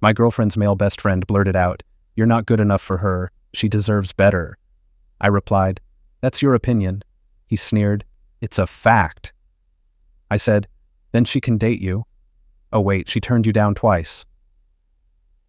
My girlfriend's male best friend blurted out, "You're not good enough for her. She deserves better." I replied, "That's your opinion." He sneered, "It's a fact." I said, "Then she can date you." "Oh wait, she turned you down twice."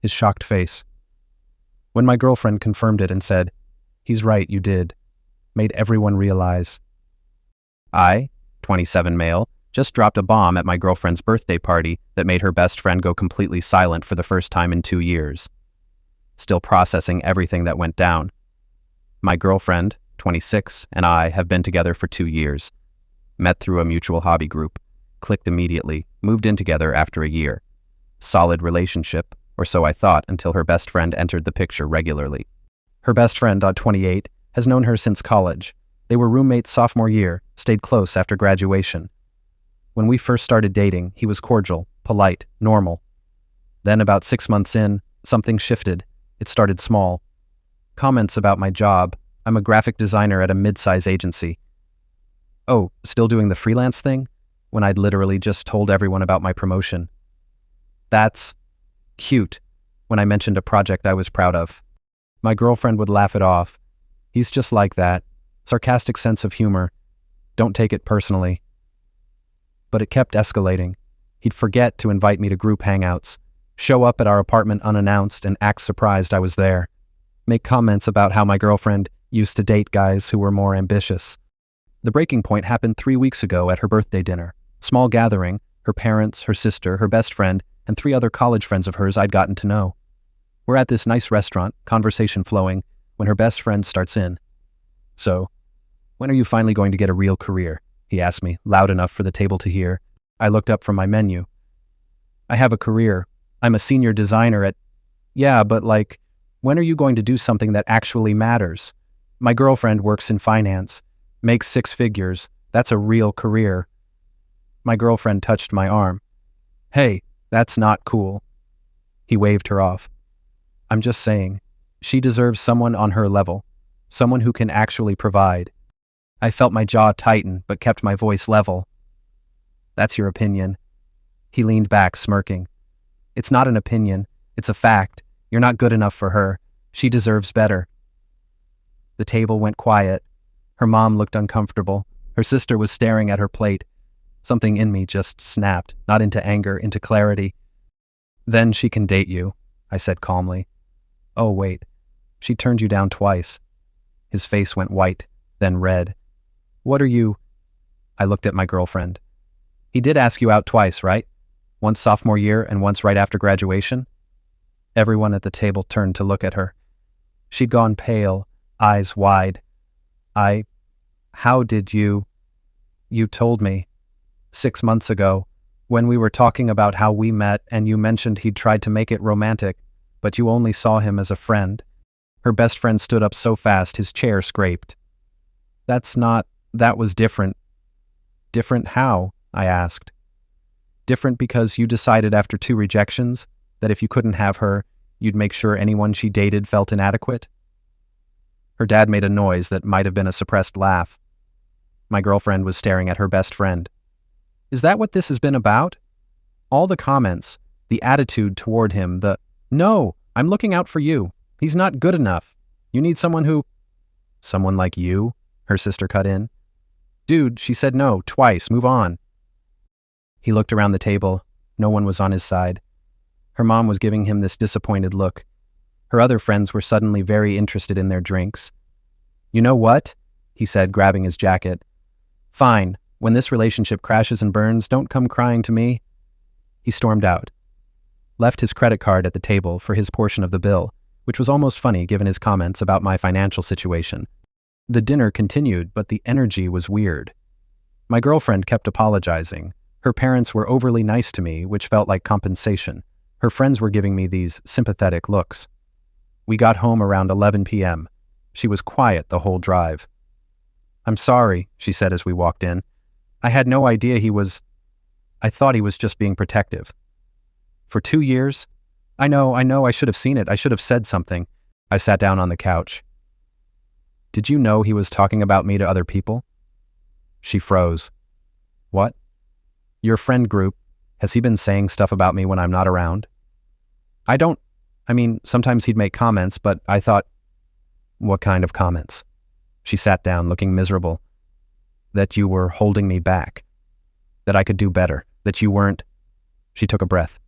His shocked face. When my girlfriend confirmed it and said, "He's right, you did," made everyone realize. I, 27 male, just dropped a bomb at my girlfriend's birthday party that made her best friend go completely silent for the first time in 2 years. Still processing everything that went down. My girlfriend, 26, and I have been together for 2 years. Met through a mutual hobby group, clicked immediately, moved in together after a year. Solid relationship, or so I thought until her best friend entered the picture regularly. Her best friend, 28, has known her since college. They were roommates sophomore year, stayed close after graduation. When we first started dating, he was cordial, polite, normal. Then about 6 months in, something shifted. It started small. Comments about my job. I'm a graphic designer at a mid-size agency. "Oh, still doing the freelance thing?" When I'd literally just told everyone about my promotion. "That's cute," when I mentioned a project I was proud of. My girlfriend would laugh it off. "He's just like that. Sarcastic sense of humor. Don't take it personally." But it kept escalating. He'd forget to invite me to group hangouts, show up at our apartment unannounced and act surprised I was there, make comments about how my girlfriend used to date guys who were more ambitious. The breaking point happened 3 weeks ago at her birthday dinner. Small gathering, her parents, her sister, her best friend, and 3 other college friends of hers I'd gotten to know. We're at this nice restaurant, conversation flowing, when her best friend starts in. "So, when are you finally going to get a real career?" he asked me, loud enough for the table to hear. I looked up from my menu. "I have a career. I'm a senior designer at..." "Yeah, but like, when are you going to do something that actually matters? My girlfriend works in finance, makes 6 figures. That's a real career." My girlfriend touched my arm. "Hey, that's not cool." He waved her off. "I'm just saying, she deserves someone on her level, someone who can actually provide." I felt my jaw tighten, but kept my voice level. "That's your opinion." He leaned back, smirking. "It's not an opinion, it's a fact. You're not good enough for her. She deserves better." The table went quiet. Her mom looked uncomfortable. Her sister was staring at her plate. Something in me just snapped, not into anger, into clarity. "Then she can date you," I said calmly. "Oh, wait. She turned you down twice." His face went white, then red. "What are you..." I looked at my girlfriend. "He did ask you out twice, right? Once sophomore year and once right after graduation?" Everyone at the table turned to look at her. She'd gone pale, eyes wide. How did you..." "You told me 6 months ago, when we were talking about how we met and you mentioned he'd tried to make it romantic, but you only saw him as a friend." Her best friend stood up so fast his chair scraped. That was different." "Different how?" I asked. "Different because you decided after 2 rejections that if you couldn't have her, you'd make sure anyone she dated felt inadequate." Her dad made a noise that might have been a suppressed laugh. My girlfriend was staring at her best friend. "Is that what this has been about?" All the comments, the attitude toward him, "No, I'm looking out for you. He's not good enough. You need someone who..." "Someone like you?" her sister cut in. "Dude, she said no, twice, move on." He looked around the table. No one was on his side. Her mom was giving him this disappointed look. Her other friends were suddenly very interested in their drinks. "You know what?" he said, grabbing his jacket. "Fine. When this relationship crashes and burns, don't come crying to me." He stormed out. Left his credit card at the table for his portion of the bill, which was almost funny given his comments about my financial situation. The dinner continued, but the energy was weird. My girlfriend kept apologizing. Her parents were overly nice to me, which felt like compensation. Her friends were giving me these sympathetic looks. We got home around 11 p.m. She was quiet the whole drive. "I'm sorry," she said as we walked in. "I had no idea I thought he was just being protective." "For 2 years? I know, I should have seen it. I should have said something." I sat down on the couch. "Did you know he was talking about me to other people?" She froze. "What?" "Your friend group. Has he been saying stuff about me when I'm not around?" Sometimes he'd make comments, but I thought, what kind of comments? She sat down, looking miserable. That you were holding me back. That I could do better. That you weren't... She took a breath.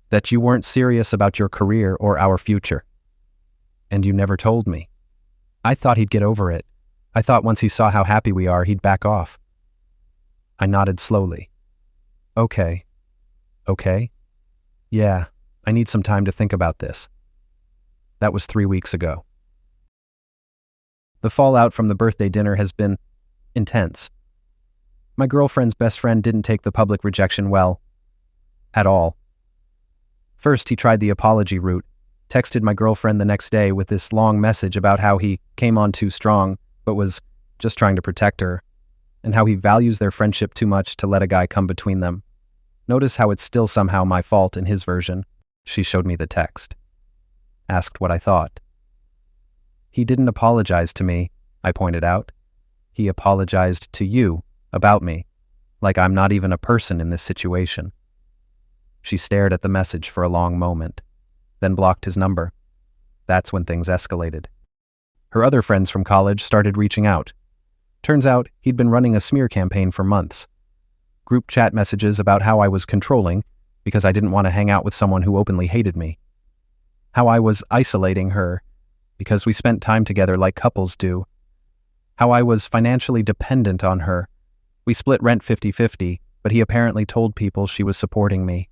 That you weren't serious about your career or our future. And you never told me. I thought he'd get over it. I thought once he saw how happy we are, he'd back off. I nodded slowly. Okay. Okay? Yeah, I need some time to think about this. That was 3 weeks ago. The fallout from the birthday dinner has been intense. My girlfriend's best friend didn't take the public rejection well. At all. First, he tried the apology route, texted my girlfriend the next day with this long message about how he came on too strong, but was just trying to protect her, and how he values their friendship too much to let a guy come between them. Notice how it's still somehow my fault in his version. She showed me the text. Asked what I thought. He didn't apologize to me, I pointed out. He apologized to you about me, like I'm not even a person in this situation. She stared at the message for a long moment, then blocked his number. That's when things escalated. Her other friends from college started reaching out. Turns out he'd been running a smear campaign for months. Group chat messages about how I was controlling because I didn't want to hang out with someone who openly hated me. How I was isolating her because we spent time together like couples do. How I was financially dependent on her. We split rent 50-50, but he apparently told people she was supporting me.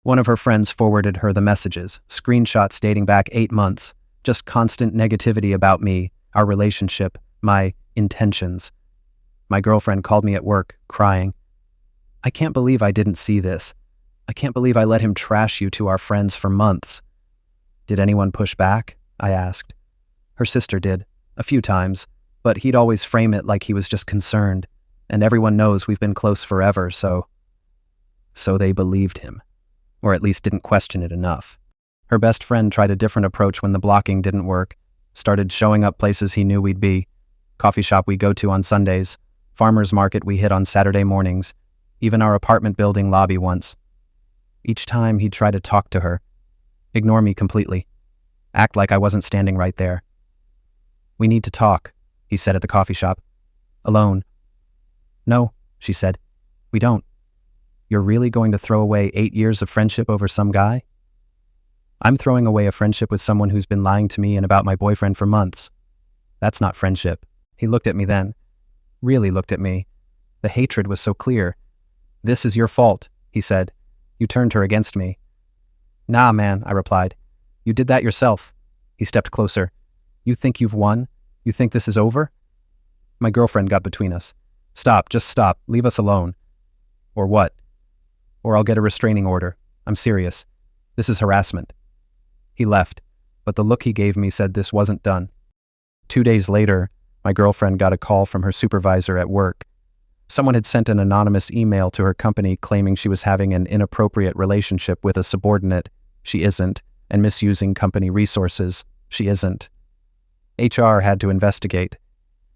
One of her friends forwarded her the messages, screenshots dating back 8 months, just constant negativity about me, our relationship, my intentions. My girlfriend called me at work, crying. I can't believe I didn't see this. I can't believe I let him trash you to our friends for months. Did anyone push back? I asked. Her sister did, a few times, but he'd always frame it like he was just concerned, and everyone knows we've been close forever, so they believed him, or at least didn't question it enough. Her best friend tried a different approach when the blocking didn't work, started showing up places he knew we'd be, coffee shop we go to on Sundays, farmer's market we hit on Saturday mornings, even our apartment building lobby once. Each time he'd try to talk to her, ignore me completely, act like I wasn't standing right there. We need to talk, he said at the coffee shop. Alone. No, she said. We don't. You're really going to throw away 8 years of friendship over some guy? I'm throwing away a friendship with someone who's been lying to me and about my boyfriend for months. That's not friendship. He looked at me then. Really looked at me. The hatred was so clear. This is your fault, he said. You turned her against me. Nah, man, I replied. You did that yourself. He stepped closer. You think you've won? You think this is over? My girlfriend got between us. Stop, just stop. Leave us alone. Or what? Or I'll get a restraining order. I'm serious. This is harassment. He left, but the look he gave me said this wasn't done. 2 days later, my girlfriend got a call from her supervisor at work. Someone had sent an anonymous email to her company claiming she was having an inappropriate relationship with a subordinate. She isn't. And misusing company resources. She isn't. HR had to investigate.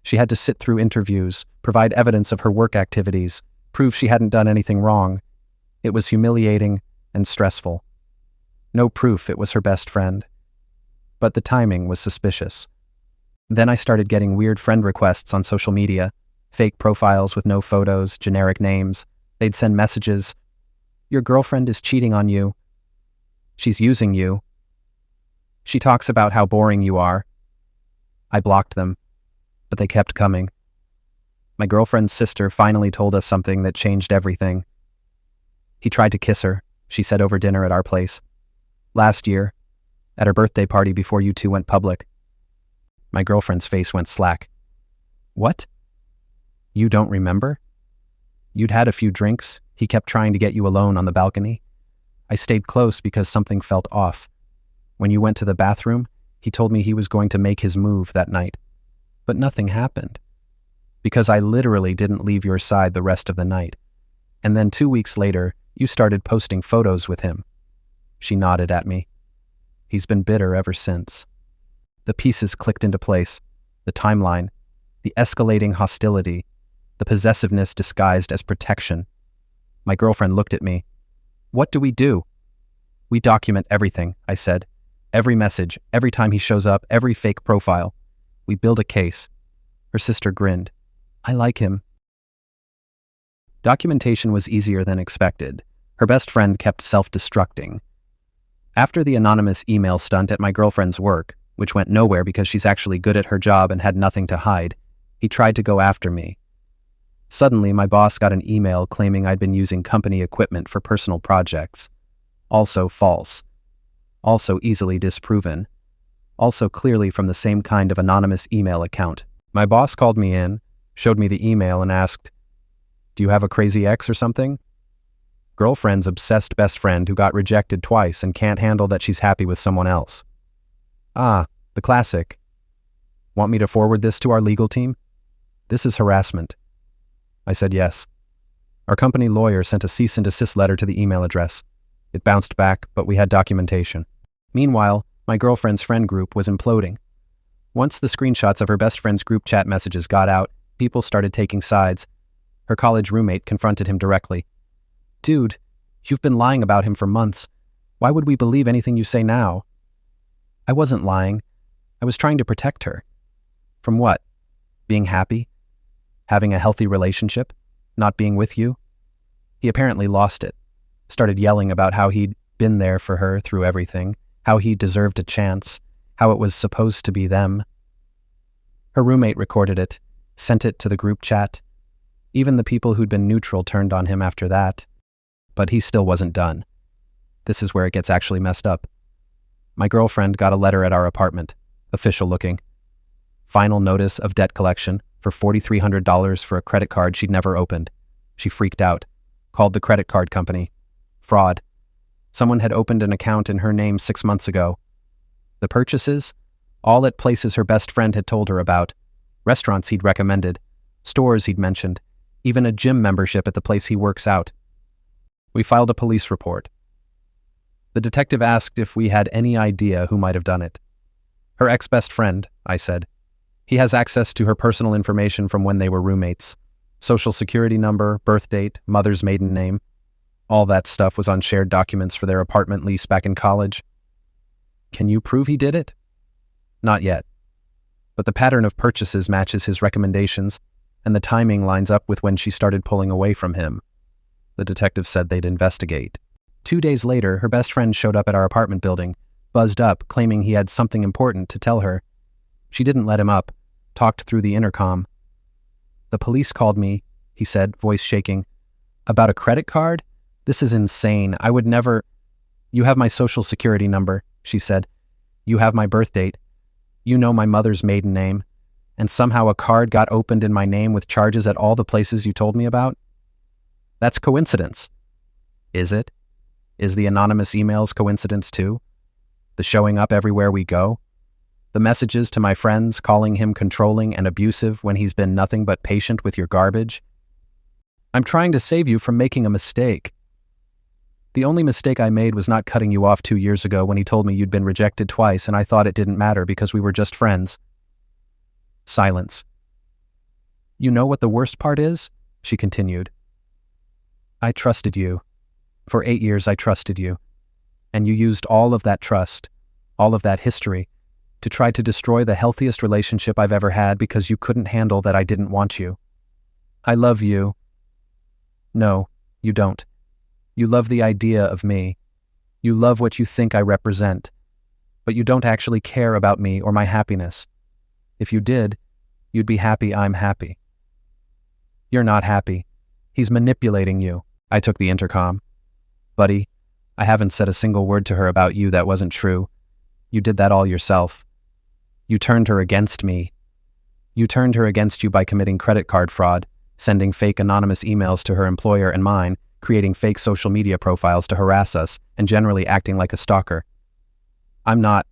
She had to sit through interviews, provide evidence of her work activities, prove she hadn't done anything wrong. It was humiliating and stressful. No proof it was her best friend. But the timing was suspicious. Then I started getting weird friend requests on social media, fake profiles with no photos, generic names. They'd send messages. Your girlfriend is cheating on you. She's using you. She talks about how boring you are. I blocked them, but they kept coming. My girlfriend's sister finally told us something that changed everything. He tried to kiss her, she said over dinner at our place. Last year, at her birthday party before you two went public. My girlfriend's face went slack. What? You don't remember? You'd had a few drinks. He kept trying to get you alone on the balcony. I stayed close because something felt off. When you went to the bathroom, he told me he was going to make his move that night. But nothing happened. Because I literally didn't leave your side the rest of the night. And then 2 weeks later, you started posting photos with him. She nodded at me. He's been bitter ever since. The pieces clicked into place. The timeline, the escalating hostility, the possessiveness disguised as protection. My girlfriend looked at me. What do we do? We document everything, I said. Every message, every time he shows up, every fake profile. We build a case. Her sister grinned. I like him. Documentation was easier than expected. Her best friend kept self-destructing. After the anonymous email stunt at my girlfriend's work, which went nowhere because she's actually good at her job and had nothing to hide, he tried to go after me. Suddenly, my boss got an email claiming I'd been using company equipment for personal projects. Also false. Also easily disproven. Also clearly from the same kind of anonymous email account. My boss called me in, showed me the email, and asked, "Do you have a crazy ex or something?" Girlfriend's obsessed best friend who got rejected twice and can't handle that she's happy with someone else. Ah, the classic. Want me to forward this to our legal team? This is harassment. I said yes. Our company lawyer sent a cease and desist letter to the email address. It bounced back, but we had documentation. Meanwhile, my girlfriend's friend group was imploding. Once the screenshots of her best friend's group chat messages got out, people started taking sides. Her college roommate confronted him directly. "Dude, you've been lying about him for months. Why would we believe anything you say now?" I wasn't lying. I was trying to protect her. From what? Being happy? Having a healthy relationship? Not being with you? He apparently lost it. Started yelling about how he'd been there for her through everything, how he deserved a chance, how it was supposed to be them. Her roommate recorded it, sent it to the group chat. Even the people who'd been neutral turned on him after that. But he still wasn't done. This is where it gets actually messed up. My girlfriend got a letter at our apartment, official looking. Final notice of debt collection for $4,300 for a credit card she'd never opened. She freaked out, called the credit card company. Fraud. Someone had opened an account in her name 6 months ago. The purchases? All at places her best friend had told her about. Restaurants he'd recommended. Stores he'd mentioned. Even a gym membership at the place he works out. We filed a police report. The detective asked if we had any idea who might have done it. Her ex-best friend, I said. He has access to her personal information from when they were roommates. Social security number, birth date, mother's maiden name. All that stuff was on shared documents for their apartment lease back in college. Can you prove he did it? Not yet. But the pattern of purchases matches his recommendations, and the timing lines up with when she started pulling away from him. The detective said they'd investigate. 2 days later, her best friend showed up at our apartment building, buzzed up, claiming he had something important to tell her. She didn't let him up, talked through the intercom. "The police called me," he said, voice shaking. "About a credit card? This is insane. I would never—" "You have my social security number," she said. "You have my birth date. You know my mother's maiden name. And somehow a card got opened in my name with charges at all the places you told me about? That's coincidence." "Is it? Is the anonymous emails coincidence too? The showing up everywhere we go? The messages to my friends calling him controlling and abusive when he's been nothing but patient with your garbage? I'm trying to save you from making a mistake. The only mistake I made was not cutting you off 2 years ago when he told me you'd been rejected twice and I thought it didn't matter because we were just friends." Silence. "You know what the worst part is?" she continued. "I trusted you. For 8 years I trusted you. And you used all of that trust, all of that history, to try to destroy the healthiest relationship I've ever had because you couldn't handle that I didn't want you. I love you." "No, you don't. You love the idea of me. You love what you think I represent. But you don't actually care about me or my happiness. If you did, you'd be happy I'm happy." "You're not happy. He's manipulating you." I took the intercom. "Buddy, I haven't said a single word to her about you that wasn't true. You did that all yourself. You turned her against me. You turned her against you by committing credit card fraud, sending fake anonymous emails to her employer and mine, creating fake social media profiles to harass us, and generally acting like a stalker. I'm not.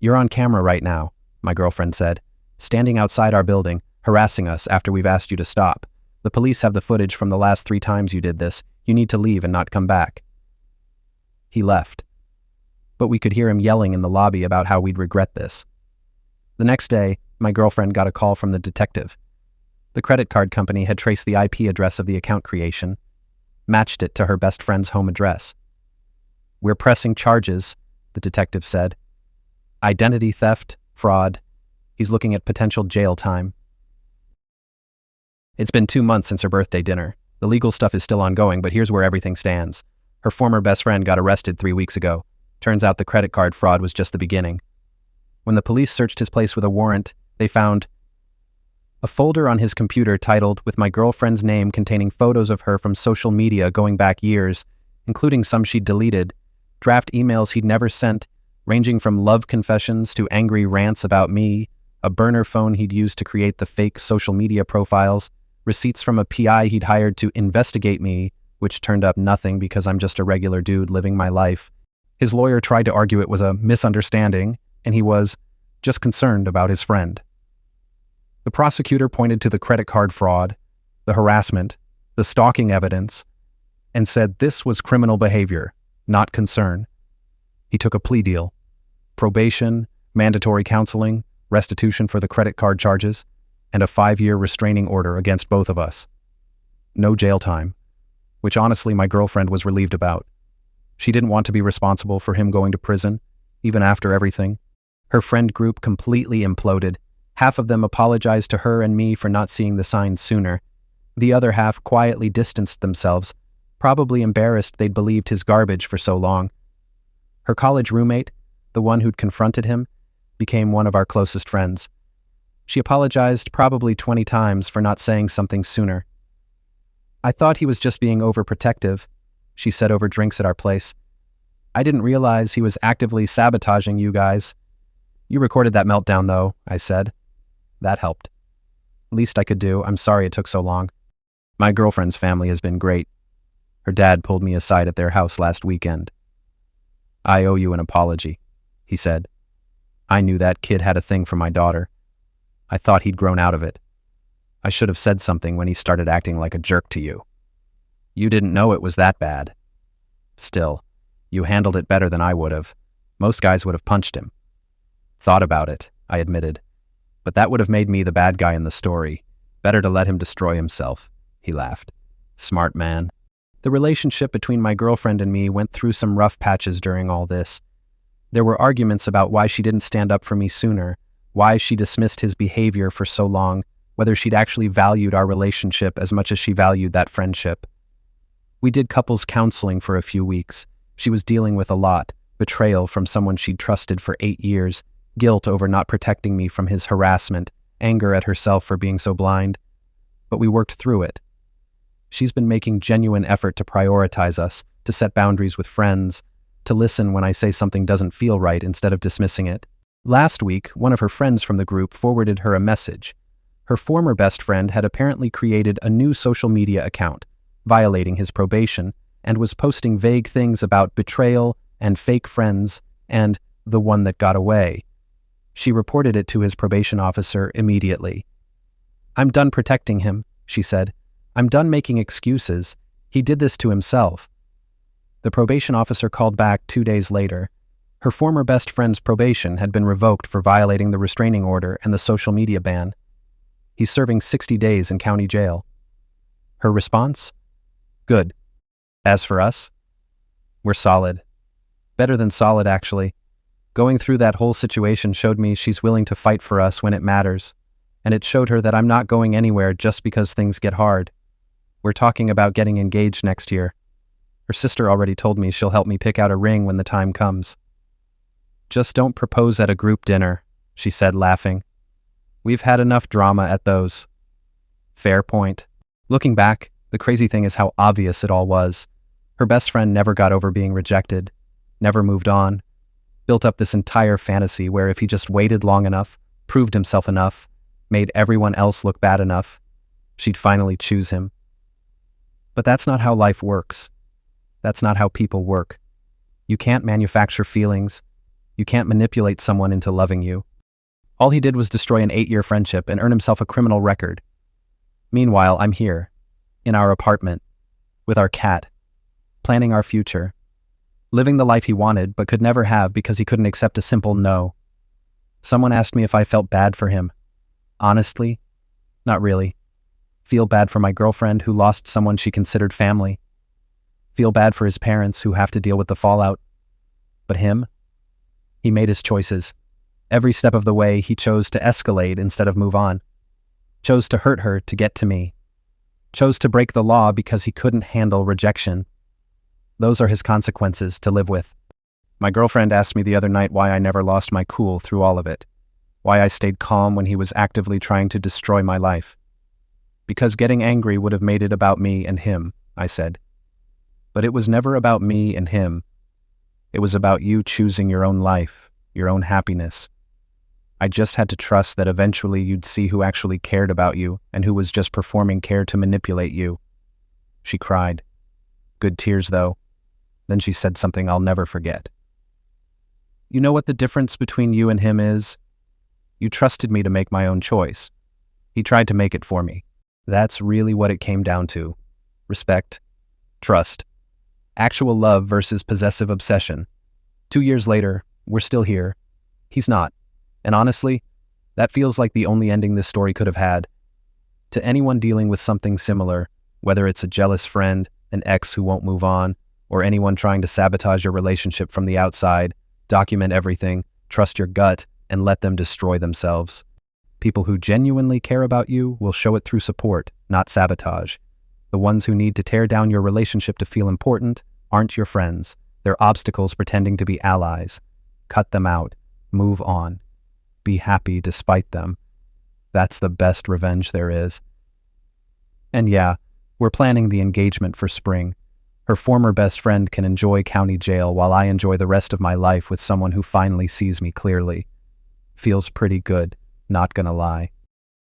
You're on camera right now," my girlfriend said, "standing outside our building, harassing us after we've asked you to stop. The police have the footage from the last 3 times you did this. You need to leave and not come back." He left. But we could hear him yelling in the lobby about how we'd regret this. The next day, my girlfriend got a call from the detective. The credit card company had traced the IP address of the account creation, matched it to her best friend's home address. We're pressing charges, the detective said. Identity theft, fraud. He's looking at potential jail time. It's been 2 months since her birthday dinner. The legal stuff is still ongoing, but here's where everything stands. Her former best friend got arrested 3 weeks ago. Turns out the credit card fraud was just the beginning. When the police searched his place with a warrant, they found a folder on his computer titled "With my girlfriend's name," containing photos of her from social media going back years, including some she'd deleted, draft emails he'd never sent, ranging from love confessions to angry rants about me, a burner phone he'd used to create the fake social media profiles, receipts from a PI he'd hired to investigate me, which turned up nothing because I'm just a regular dude living my life. His lawyer tried to argue it was a misunderstanding, and he was just concerned about his friend. The prosecutor pointed to the credit card fraud, the harassment, the stalking evidence, and said this was criminal behavior, not concern. He took a plea deal: probation, mandatory counseling, restitution for the credit card charges, and a 5-year restraining order against both of us. No jail time, which honestly my girlfriend was relieved about. She didn't want to be responsible for him going to prison, even after everything. Her friend group completely imploded. Half of them apologized to her and me for not seeing the signs sooner. The other half quietly distanced themselves, probably embarrassed they'd believed his garbage for so long. Her college roommate, the one who'd confronted him, became one of our closest friends. She apologized probably 20 times for not saying something sooner. I thought he was just being overprotective, she said over drinks at our place. I didn't realize he was actively sabotaging you guys. You recorded that meltdown, though, I said. That helped. Least I could do. I'm sorry it took so long. My girlfriend's family has been great. Her dad pulled me aside at their house last weekend. I owe you an apology, he said. I knew that kid had a thing for my daughter. I thought he'd grown out of it. I should have said something when he started acting like a jerk to you. You didn't know it was that bad. Still, you handled it better than I would have. Most guys would have punched him. Thought about it, I admitted. But that would have made me the bad guy in the story. Better to let him destroy himself, he laughed. Smart man. The relationship between my girlfriend and me went through some rough patches during all this. There were arguments about why she didn't stand up for me sooner, why she dismissed his behavior for so long, whether she'd actually valued our relationship as much as she valued that friendship. We did couples counseling for a few weeks. She was dealing with a lot: betrayal from someone she'd trusted for 8 years, guilt over not protecting me from his harassment, anger at herself for being so blind. But we worked through it. She's been making genuine effort to prioritize us, to set boundaries with friends, to listen when I say something doesn't feel right instead of dismissing it. Last week, one of her friends from the group forwarded her a message. Her former best friend had apparently created a new social media account, violating his probation, and was posting vague things about betrayal and fake friends and the one that got away. She reported it to his probation officer immediately. I'm done protecting him, she said. I'm done making excuses. He did this to himself. The probation officer called back 2 days later. Her former best friend's probation had been revoked for violating the restraining order and the social media ban. He's serving 60 days in county jail. Her response? Good. As for us, we're solid. Better than solid, actually. Going through that whole situation showed me she's willing to fight for us when it matters, and it showed her that I'm not going anywhere just because things get hard. We're talking about getting engaged next year. Her sister already told me she'll help me pick out a ring when the time comes. Just don't propose at a group dinner, she said, laughing. We've had enough drama at those. Fair point. Looking back, the crazy thing is how obvious it all was. Her best friend never got over being rejected, never moved on, built up this entire fantasy where if he just waited long enough, proved himself enough, made everyone else look bad enough, she'd finally choose him. But that's not how life works. That's not how people work. You can't manufacture feelings. You can't manipulate someone into loving you. All he did was destroy an 8-year friendship and earn himself a criminal record. Meanwhile, I'm here, in our apartment, with our cat, planning our future, living the life he wanted but could never have because he couldn't accept a simple no. Someone asked me if I felt bad for him. Honestly, not really. Feel bad for my girlfriend who lost someone she considered family. Feel bad for his parents who have to deal with the fallout. But him? He made his choices. Every step of the way, he chose to escalate instead of move on. Chose to hurt her to get to me. Chose to break the law because he couldn't handle rejection. Those are his consequences to live with. My girlfriend asked me the other night why I never lost my cool through all of it. Why I stayed calm when he was actively trying to destroy my life. Because getting angry would have made it about me and him, I said. But it was never about me and him. It was about you choosing your own life, your own happiness. I just had to trust that eventually you'd see who actually cared about you and who was just performing care to manipulate you. She cried. Good tears, though. Then she said something I'll never forget. You know what the difference between you and him is? You trusted me to make my own choice. He tried to make it for me. That's really what it came down to. Respect. Trust. Actual love versus possessive obsession. 2 years later, we're still here. He's not. And honestly, that feels like the only ending this story could have had. To anyone dealing with something similar, whether it's a jealous friend, an ex who won't move on, or anyone trying to sabotage your relationship from the outside, document everything, trust your gut, and let them destroy themselves. People who genuinely care about you will show it through support, not sabotage. The ones who need to tear down your relationship to feel important aren't your friends. They're obstacles pretending to be allies. Cut them out. Move on. Be happy despite them. That's the best revenge there is. And yeah, we're planning the engagement for spring. Her former best friend can enjoy county jail while I enjoy the rest of my life with someone who finally sees me clearly. Feels pretty good, not gonna lie.